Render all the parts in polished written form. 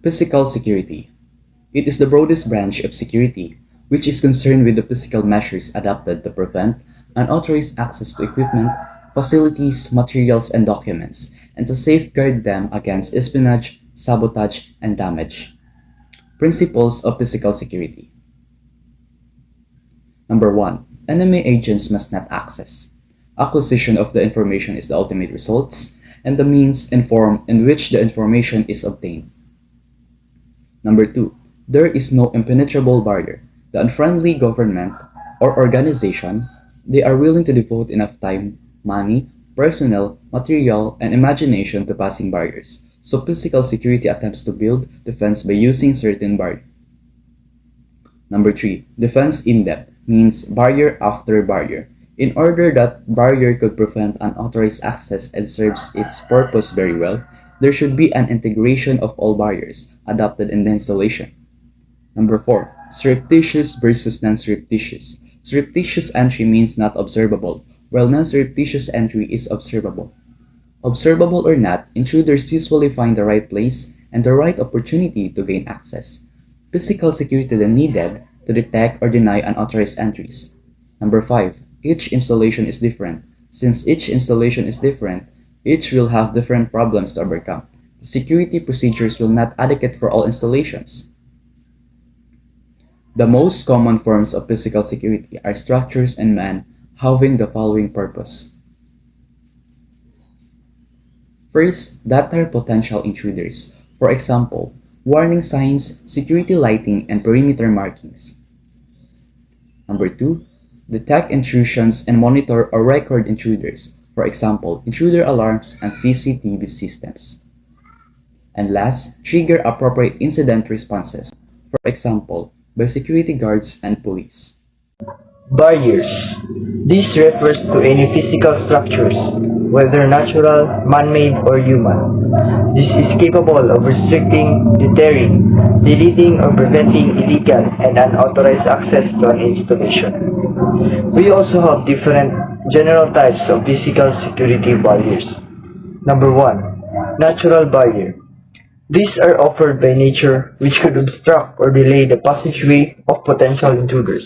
Physical security. It is the broadest branch of security, which is concerned with the physical measures adopted to prevent unauthorized access to equipment, facilities, materials, and documents, and to safeguard them against espionage, sabotage, and damage. Principles of physical security. Number 1. Enemy agents must not access. Acquisition of the information is the ultimate results and the means and form in which the information is obtained. Number 2. There is no impenetrable barrier. The unfriendly government or organization, they are willing to devote enough time, money, personnel, material, and imagination to passing barriers. So physical security attempts to build defense by using certain barriers. Number 3. Defense in depth means barrier after barrier. In order that barrier could prevent unauthorized access and serves its purpose very well, there should be an integration of all barriers adopted in the installation. Number 4. Surreptitious versus non-surreptitious. Surreptitious entry means not observable, while non-surreptitious entry is observable. Observable or not, intruders usually find the right place and the right opportunity to gain access. Physical security then needed to detect or deny unauthorized entries. Number 5. Each installation is different. Since each installation is different, each will have different problems to overcome. The security procedures will not adequate for all installations. The most common forms of physical security are structures and men having the following purpose. First, deter potential intruders. For example, warning signs, security lighting, and perimeter markings. Number 2, detect intrusions and monitor or record intruders. For example, intruder alarms and CCTV systems. And last, trigger appropriate incident responses. For example, by security guards and police. Barriers. This refers to any physical structures, whether natural, man-made, or human. This is capable of restricting, deterring, deleting, or preventing illegal and unauthorized access to an installation. We also have different general types of physical security barriers. Number 1. Natural barrier. These are offered by nature, which could obstruct or delay the passageway of potential intruders.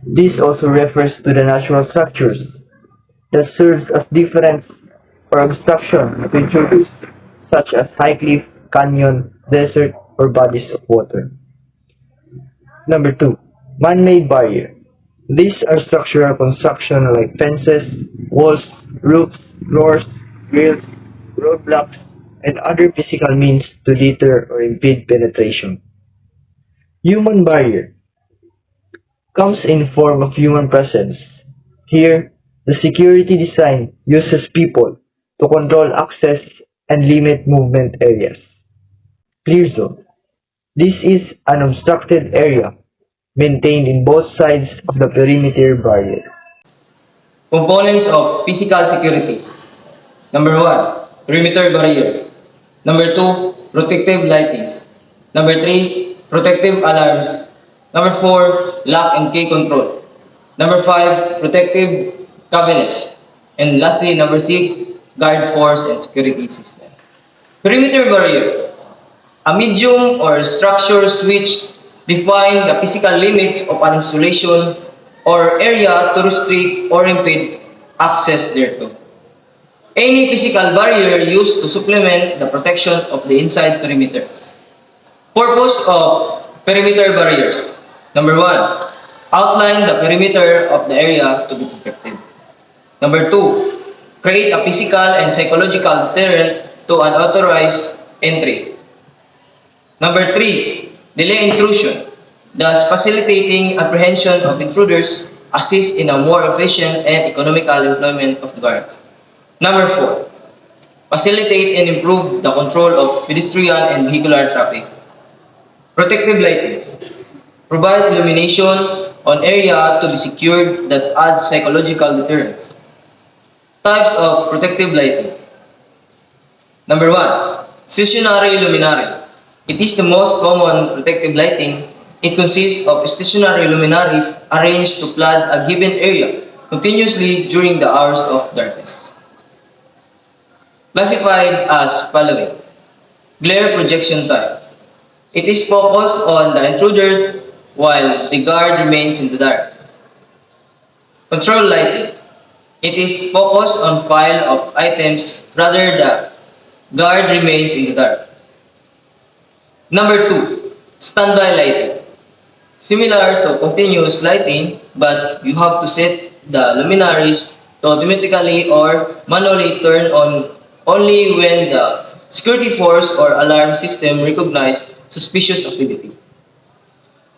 This also refers to the natural structures that serves as deterrence or obstruction to intruders, such as high cliff, canyon, desert, or bodies of water. Number 2. Man-made barrier. These are structural construction like fences, walls, roofs, floors, grills, roadblocks, and other physical means to deter or impede penetration. Human barrier comes in form of human presence. Here, the security design uses people to control access and limit movement areas. Clear zone. This is an obstructed area maintained in both sides of the perimeter barrier. Components of physical security. Number 1, perimeter barrier. Number 2, protective lightings. Number 3, protective alarms. Number 4, lock and key control. Number 5, protective cabinets. And lastly, number 6, guard force and security system. Perimeter barrier. A medium or structure which define the physical limits of an installation or area to restrict or impede access thereto. Any physical barrier used to supplement the protection of the inside perimeter. Purpose of perimeter barriers. Number 1, outline the perimeter of the area to be protected. Number 2, create a physical and psychological deterrent to unauthorized entry. Number 3, delay intrusion, thus facilitating apprehension of intruders, assist in a more efficient and economical employment of guards. Number 4, facilitate and improve the control of pedestrian and vehicular traffic. Protective lightings, provide illumination on area to be secured that adds psychological deterrence. Types of protective lighting. Number 1, stationary luminary. It is the most common protective lighting. It consists of stationary luminaries arranged to flood a given area continuously during the hours of darkness. Classified as following. Glare projection type. It is focused on the intruders while the guard remains in the dark. Control lighting. It is focused on pile of items rather the guard remains in the dark. Number 2. Standby lighting. Similar to continuous lighting, but you have to set the luminaries to automatically or manually turn on only when the security force or alarm system recognize suspicious activity.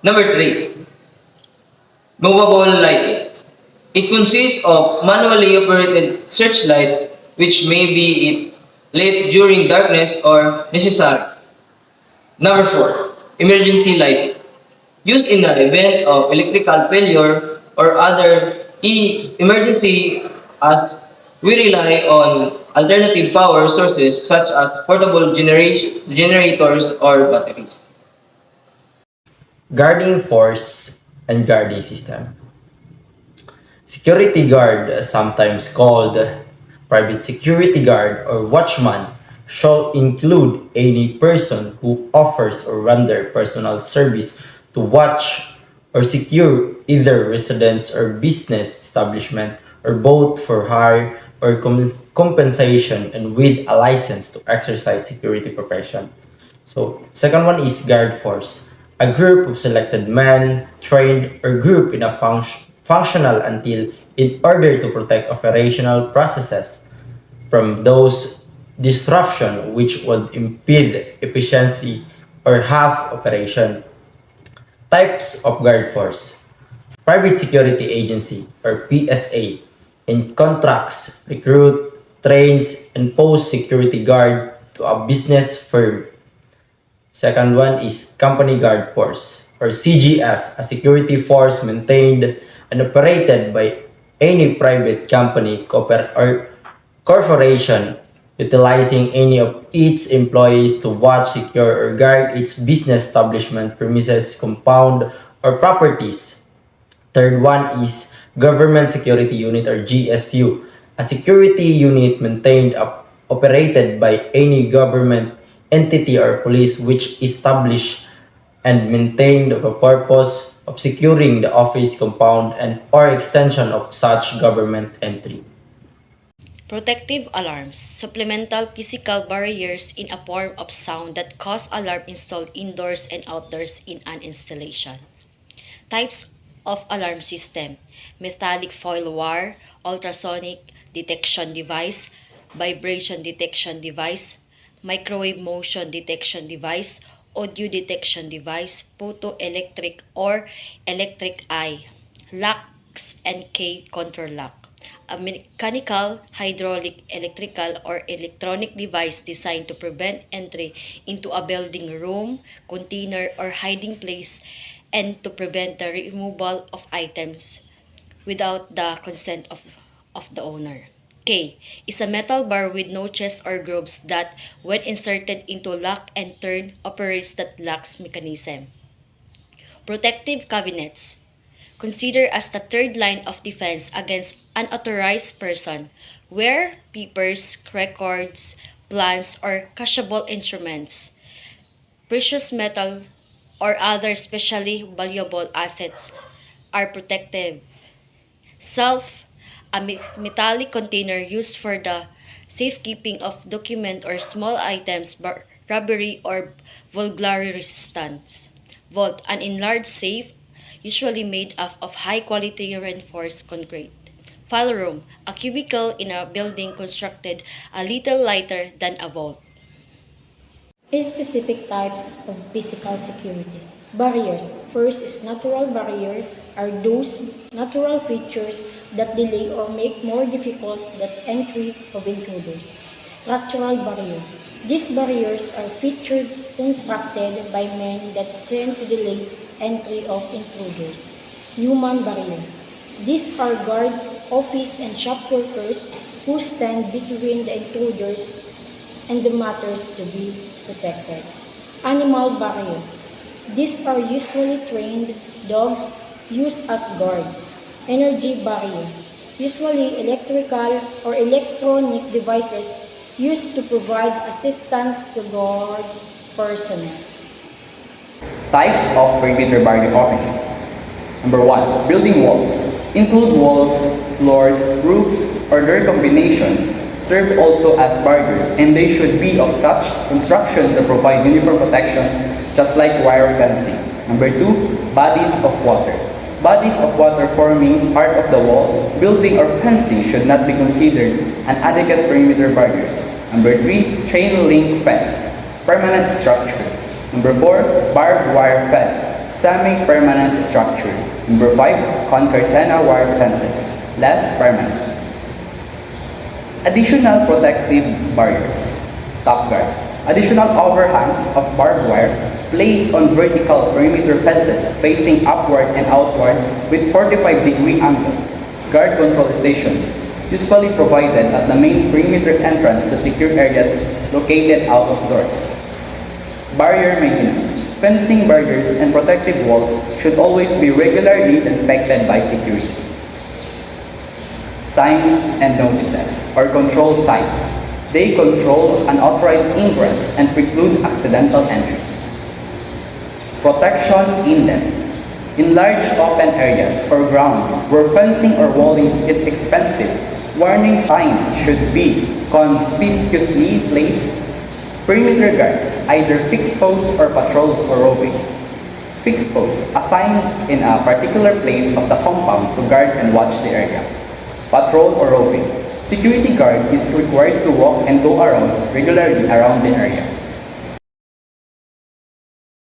Number 3. Movable lighting. It consists of manually operated searchlight which may be lit during darkness or necessary. Number 4. Emergency lighting. Used in the event of electrical failure or other emergency as we rely on alternative power sources such as portable generators or batteries. Guarding force and guarding system. Security guard, sometimes called private security guard or watchman, shall include any person who offers or render personal service to watch or secure either residence or business establishment or both for hire or compensation and with a license to exercise security profession. So, second one is guard force. A group of selected men, trained or grouped in a functional until in order to protect operational processes from those disruption which would impede efficiency or half operation. Types of guard force. Private Security Agency or PSA in contracts, recruit, trains, and post security guard to a business firm. Second one is Company Guard Force or CGF, a security force maintained and operated by any private company or corporation utilizing any of its employees to watch, secure, or guard its business establishment, premises, compound, or properties. Third one is Government Security Unit or GSU, a security unit maintained operated by any government entity or police which established and maintained for the purpose of securing the office compound and or extension of such government entry. Protective alarms, supplemental physical barriers in a form of sound that cause alarm installed indoors and outdoors in an installation. Types of alarm system: metallic foil wire, ultrasonic detection device, vibration detection device, microwave motion detection device, audio detection device, photoelectric or electric eye, locks and key control lock. A mechanical, hydraulic, electrical, or electronic device designed to prevent entry into a building, room, container, or hiding place and to prevent the removal of items without the consent of the owner. K is a metal bar with notches or grooves that, when inserted into lock and turn, operates that locks mechanism. Protective cabinets, considered as the third line of defense against unauthorized person, where papers, records, plans, or cacheable instruments, precious metal, or other specially valuable assets are protected. Self, a metallic container used for the safekeeping of document or small items, robbery or burglary resistance. Vault, an enlarged safe, usually made up of high-quality reinforced concrete. File room, a cubicle in a building constructed a little lighter than a vault. Specific types of physical security. Barriers. First is natural barrier are those natural features that delay or make more difficult the entry of intruders. Structural barrier. These barriers are features constructed by men that tend to delay entry of intruders. Human barrier. These are guards, office and shop workers who stand between the intruders and the matters to be protected. Animal barrier. These are usually trained dogs used as guards. Energy barrier. Usually electrical or electronic devices used to provide assistance to guard personnel. Types of perimeter barrier opening. Number 1. Building walls. Include walls, floors, roofs, or their combinations. Serve also as barriers, and they should be of such construction to provide uniform protection, just like wire fencing. Number 2. Bodies of water. Bodies of water forming part of the wall, building, or fencing should not be considered an adequate perimeter barriers. Number 3. Chain link fence. Permanent structure. Number 4. Barbed wire fence. Semi-permanent structure. Number 5. Concertina wire fences. Less permanent. Additional protective barriers. Top guard. Additional overhangs of barbed wire placed on vertical perimeter fences facing upward and outward with 45-degree angle. Guard control stations, usually provided at the main perimeter entrance to secure areas located out of doors. Barrier maintenance. Fencing barriers and protective walls should always be regularly inspected by security. Signs and notices, or control signs. They control unauthorized ingress and preclude accidental entry. Protection in them. In large open areas or ground where fencing or walling is expensive, warning signs should be conspicuously placed. Perimeter guards, either fixed posts or patrol or roving. Fixed posts, assigned in a particular place of the compound to guard and watch the area. Patrol or roving. Security guard is required to walk and go around regularly around the area.